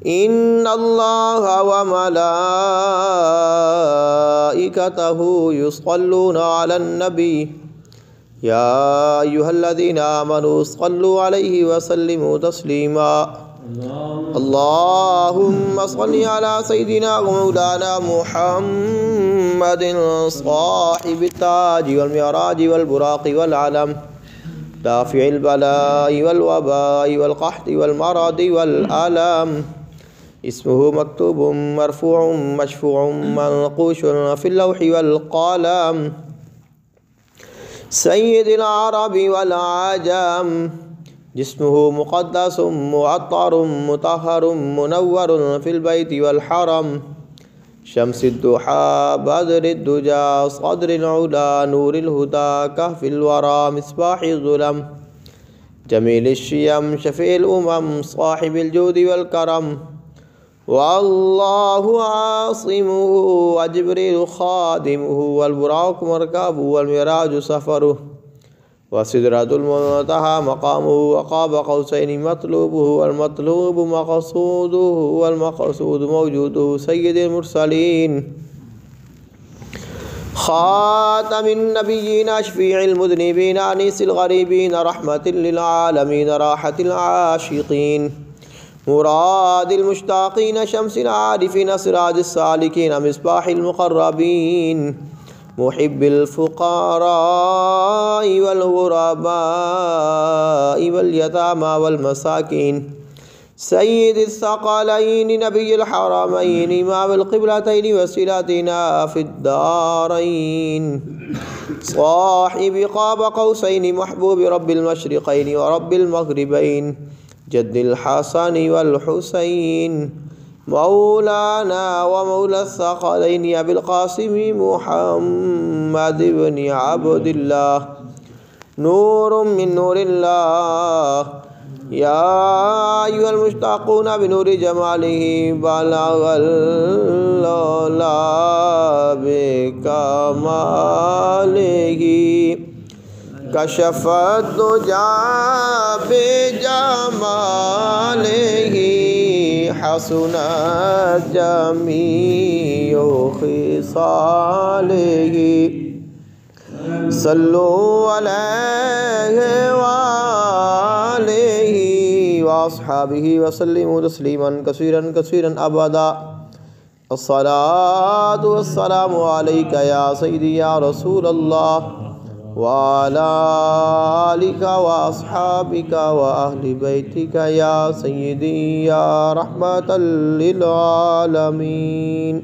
इन्नल्लाहा व मलाइकतहु युस्सल्लूना अलन नबी या अय्युहल्लज़ीना आमनू सल्लु अलैहि व सल्लिमू तस्लीमा। अल्लाहुम्मा सल्लि अला सय्यिदिना व मौलाना मुहम्मदिन साहिबित ताज वल मिअराज वल बुराक़ वल अलम दाफ़िइल बलाइ वल वबाइ वल क़हति वल मरदि वल अलम। इस्मुहु मक्तूबुम मरफ़ूउम मशफ़ूउम मनक़ूशुन फ़िल लौहि वल क़लम सय्यिदिल अरबि वल अजम। जिस्मुहु मुक़द्दसुम मुअत्तरुम मुतहहरुम मुनव्वरुन फ़िल बैति वल हरम शम्सिद दुहा बद्रिद दुजा सद्रिल उला नूरिल हुदा कहफ़िल वरा मिस्बाहिज़ ज़ुलम जमीलिश शियम शफ़ील उमम साहिबिल जूदि वल करम। वल्लाहु आसिमुहु व जिब्रील खादिमुहु वल बुराक़ मरकबुहु वल मिअराज सफ़रुहु व सिदरतुल मुंतहा मक़ामुहु व क़ाब क़ौसैनि मतलूबुहु वल मतलूबु मक़सूदुहु वल मक़सूदु मौजूदुहु सय्यिदिल मुरसलीन ख़ातमिन नबिय्यीन शफ़ीइल मुज़निबीन अनीसिल ग़रीबीन रहमतिल लिल आलमीन राहतिल आशिक़ीन मुरादिल मुश्ताक़ीन शम्सिल आरिफ़ीन सिराजिस सालिकीन मिस्बाहिल मुक़र्रबीन मुहिब्बिल फ़ुक़राइ वल ग़ुरबाइ वल यतामा वल मसाकीन सय्यिदिस सक़लैनि नबिय्यिल हरमैनि इमामिल क़िबलतैनि वसीलतिना फ़िद्दारैन साहिबि क़ाब क़ौसैनि महबूबि रब्बिल मशरिक़ैनि व रब्बिल मग़रिबैन जद्दिल हसनि वल हुसैन मौलाना व मौला सक़लैनि अबिल क़ासिम मुहम्मद इब्न अब्दिल्लाह नूरुम मिन नूरिल्लाह या अय्युहल मुश्ताक़ूना बिनूरि जमालिही बलगल लौला बिकमालिही कशफ़त दुजा बिजमालिही हसनत जमीउ ख़िसालिही सल्लु अलैहि व आलिहि व अस्हाबिहि व सल्लिमू तस्लीमन कसीरन कसीरन अबदा। अस्सलातु वस्सलामु अलैका या सय्यदी या रसूलल्लाह व अला आलिका व अस्हाबिका व अहलि बैतिका या सय्यदी या रहमतल लिल आलमीन।